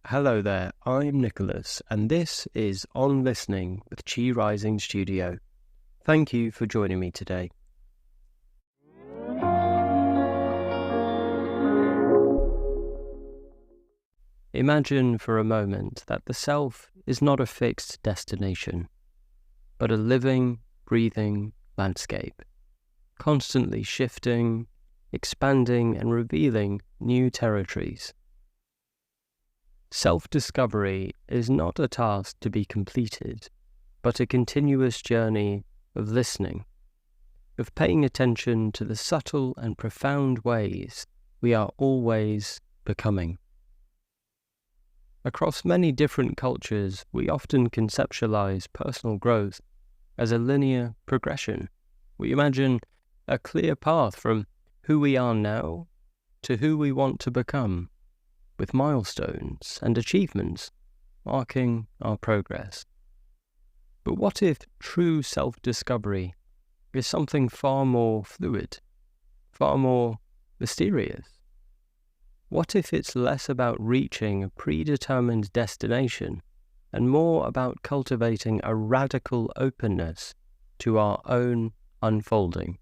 Hello there, I'm Nicholas, and this is On Listening with Chi Rising Studio. Thank you for joining me today. Imagine for a moment that the self is not a fixed destination, but a living, breathing landscape, constantly shifting, expanding, and revealing new territories. Self-discovery is not a task to be completed, but a continuous journey of listening, of paying attention to the subtle and profound ways we are always becoming. Across many different cultures, we often conceptualize personal growth as a linear progression. We imagine a clear path from who we are now to who we want to become, with milestones and achievements marking our progress. But what if true self-discovery is something far more fluid, far more mysterious? What if it's less about reaching a predetermined destination and more about cultivating a radical openness to our own unfolding?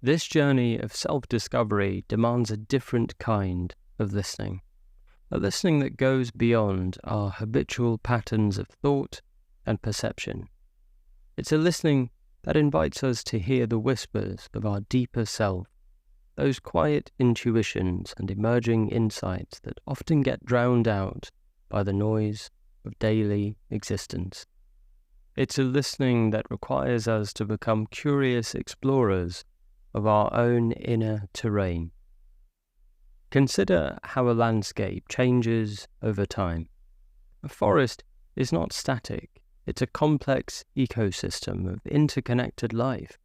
This journey of self-discovery demands a different kind of listening, a listening that goes beyond our habitual patterns of thought and perception. It's a listening that invites us to hear the whispers of our deeper self, those quiet intuitions and emerging insights that often get drowned out by the noise of daily existence. It's a listening that requires us to become curious explorers of our own inner terrain. Consider how a landscape changes over time. A forest is not static. It's a complex ecosystem of interconnected life,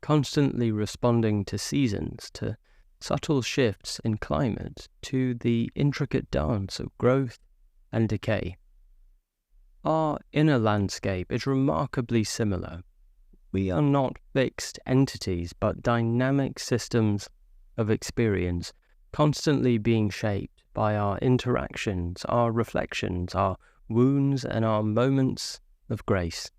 constantly responding to seasons, to subtle shifts in climate, to the intricate dance of growth and decay. Our inner landscape is remarkably similar. We are not fixed entities, but dynamic systems of experience, constantly being shaped by our interactions, our reflections, our wounds, and our moments of grace.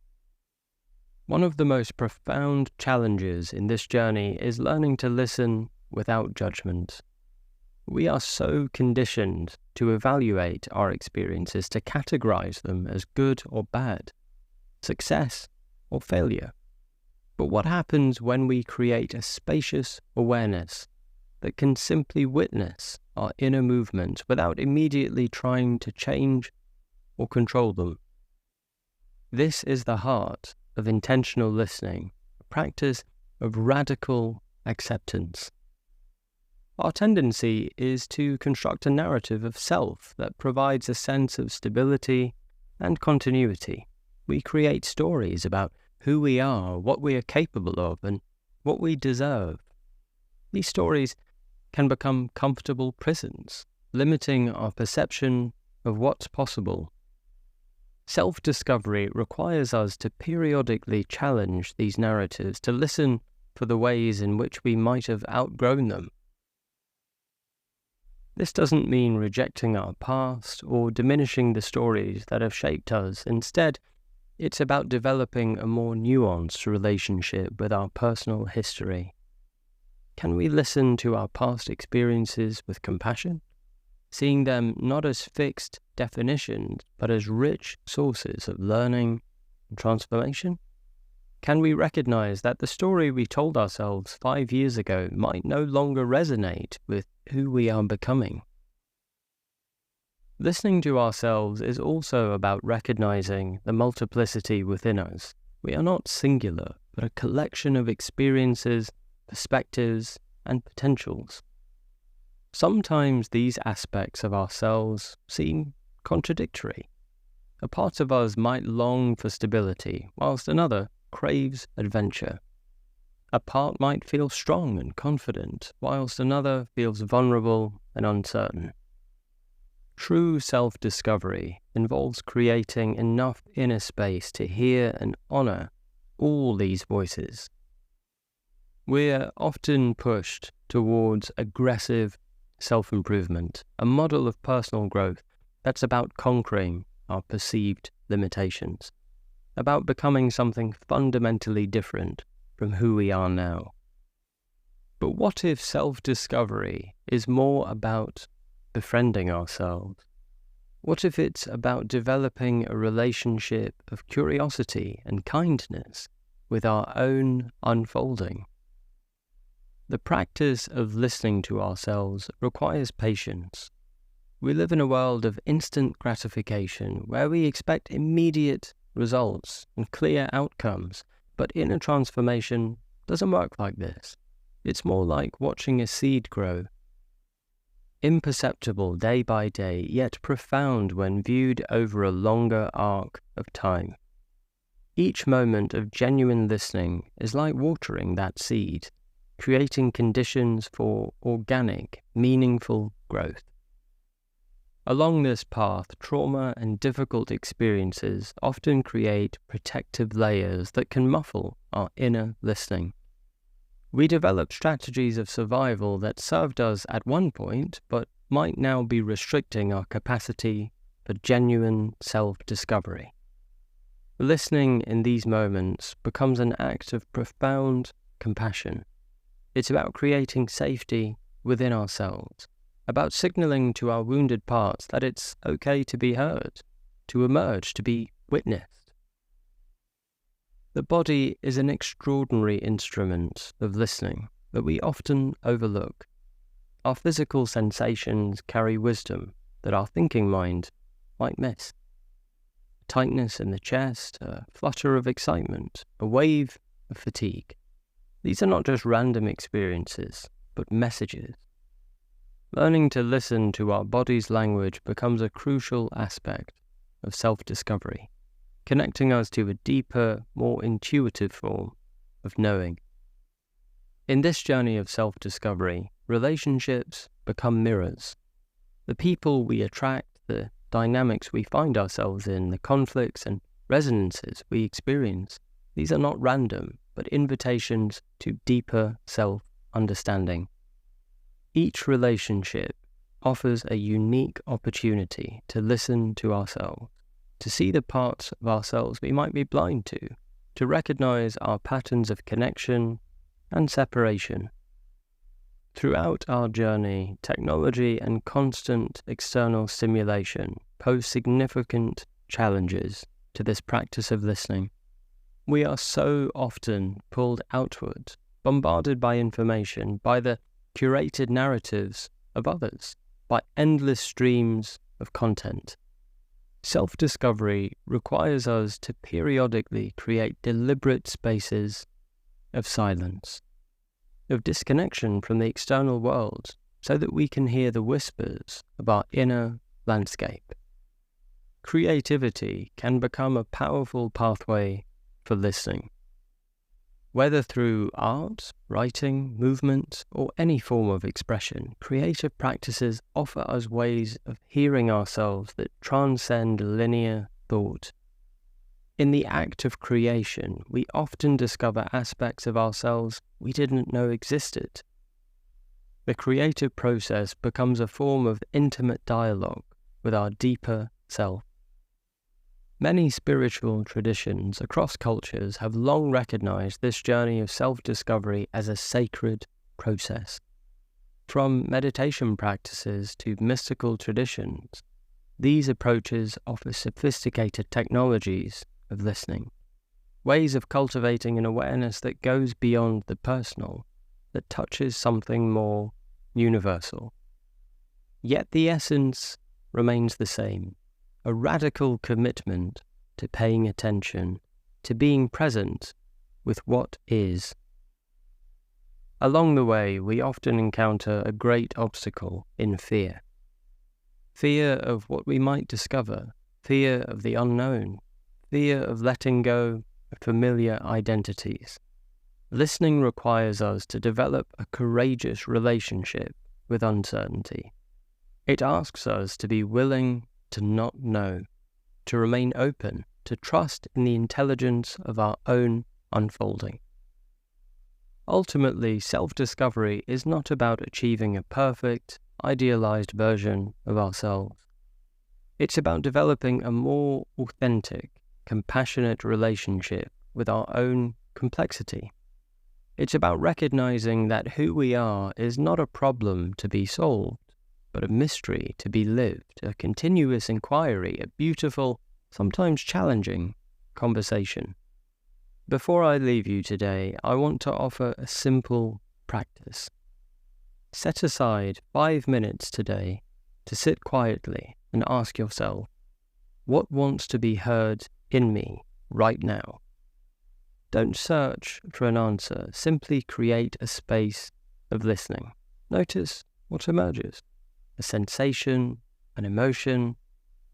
One of the most profound challenges in this journey is learning to listen without judgment. We are so conditioned to evaluate our experiences, to categorize them as good or bad, success or failure. But what happens when we create a spacious awareness that can simply witness our inner movements without immediately trying to change or control them? This is the heart of intentional listening, a practice of radical acceptance. Our tendency is to construct a narrative of self that provides a sense of stability and continuity. We create stories about who we are, what we are capable of, and what we deserve. These stories can become comfortable prisons, limiting our perception of what's possible. Self-discovery requires us to periodically challenge these narratives, to listen for the ways in which we might have outgrown them. This doesn't mean rejecting our past or diminishing the stories that have shaped us. Instead, it's about developing a more nuanced relationship with our personal history. Can we listen to our past experiences with compassion, seeing them not as fixed definitions, but as rich sources of learning and transformation? Can we recognize that the story we told ourselves 5 years ago might no longer resonate with who we are becoming? Listening to ourselves is also about recognizing the multiplicity within us. We are not singular, but a collection of experiences, perspectives, and potentials. Sometimes these aspects of ourselves seem contradictory. A part of us might long for stability, whilst another craves adventure. A part might feel strong and confident, whilst another feels vulnerable and uncertain. True self-discovery involves creating enough inner space to hear and honor all these voices. We're often pushed towards aggressive self-improvement, a model of personal growth that's about conquering our perceived limitations, about becoming something fundamentally different from who we are now. But what if self-discovery is more about befriending ourselves? What if it's about developing a relationship of curiosity and kindness with our own unfolding? The practice of listening to ourselves requires patience. We live in a world of instant gratification where we expect immediate results and clear outcomes, but inner transformation doesn't work like this. It's more like watching a seed grow. Imperceptible day by day, yet profound when viewed over a longer arc of time. Each moment of genuine listening is like watering that seed, creating conditions for organic, meaningful growth. Along this path, trauma and difficult experiences often create protective layers that can muffle our inner listening. We develop strategies of survival that served us at one point, but might now be restricting our capacity for genuine self-discovery. Listening in these moments becomes an act of profound compassion. It's about creating safety within ourselves, about signaling to our wounded parts that it's okay to be heard, to emerge, to be witnessed. The body is an extraordinary instrument of listening that we often overlook. Our physical sensations carry wisdom that our thinking mind might miss. Tightness in the chest, a flutter of excitement, a wave of fatigue. These are not just random experiences, but messages. Learning to listen to our body's language becomes a crucial aspect of self-discovery, connecting us to a deeper, more intuitive form of knowing. In this journey of self-discovery, relationships become mirrors. The people we attract, the dynamics we find ourselves in, the conflicts and resonances we experience, these are not random, but invitations to deeper self-understanding. Each relationship offers a unique opportunity to listen to ourselves, to see the parts of ourselves we might be blind to recognize our patterns of connection and separation. Throughout our journey, technology and constant external stimulation pose significant challenges to this practice of listening. We are so often pulled outward, bombarded by information, by the curated narratives of others, by endless streams of content. Self-discovery requires us to periodically create deliberate spaces of silence, of disconnection from the external world, so that we can hear the whispers of our inner landscape. Creativity can become a powerful pathway for listening. Whether through art, writing, movement, or any form of expression, creative practices offer us ways of hearing ourselves that transcend linear thought. In the act of creation, we often discover aspects of ourselves we didn't know existed. The creative process becomes a form of intimate dialogue with our deeper self. Many spiritual traditions across cultures have long recognized this journey of self-discovery as a sacred process. From meditation practices to mystical traditions, these approaches offer sophisticated technologies of listening, ways of cultivating an awareness that goes beyond the personal, that touches something more universal. Yet the essence remains the same. A radical commitment to paying attention, to being present with what is. Along the way, we often encounter a great obstacle in fear. Fear of what we might discover, fear of the unknown, fear of letting go of familiar identities. Listening requires us to develop a courageous relationship with uncertainty. It asks us to be willing to not know, to remain open, to trust in the intelligence of our own unfolding. Ultimately, self-discovery is not about achieving a perfect, idealized version of ourselves. It's about developing a more authentic, compassionate relationship with our own complexity. It's about recognizing that who we are is not a problem to be solved, but a mystery to be lived, a continuous inquiry, a beautiful, sometimes challenging conversation. Before I leave you today, I want to offer a simple practice. Set aside 5 minutes today to sit quietly and ask yourself, what wants to be heard in me right now? Don't search for an answer, simply create a space of listening. Notice what emerges, a sensation, an emotion,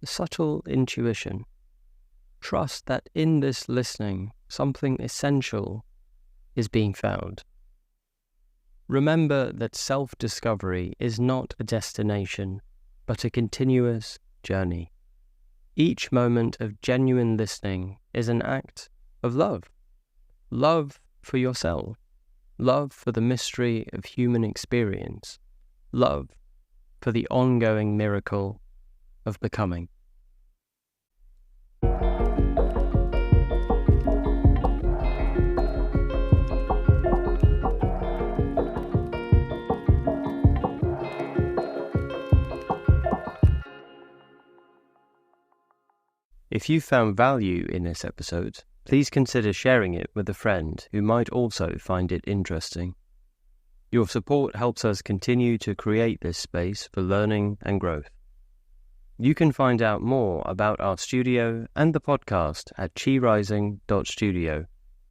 a subtle intuition. Trust that in this listening, something essential is being found. Remember that self-discovery is not a destination, but a continuous journey. Each moment of genuine listening is an act of love. Love for yourself, love for the mystery of human experience, love for the ongoing miracle of becoming. If you found value in this episode, please consider sharing it with a friend who might also find it interesting. Your support helps us continue to create this space for learning and growth. You can find out more about our studio and the podcast at chirising.studio.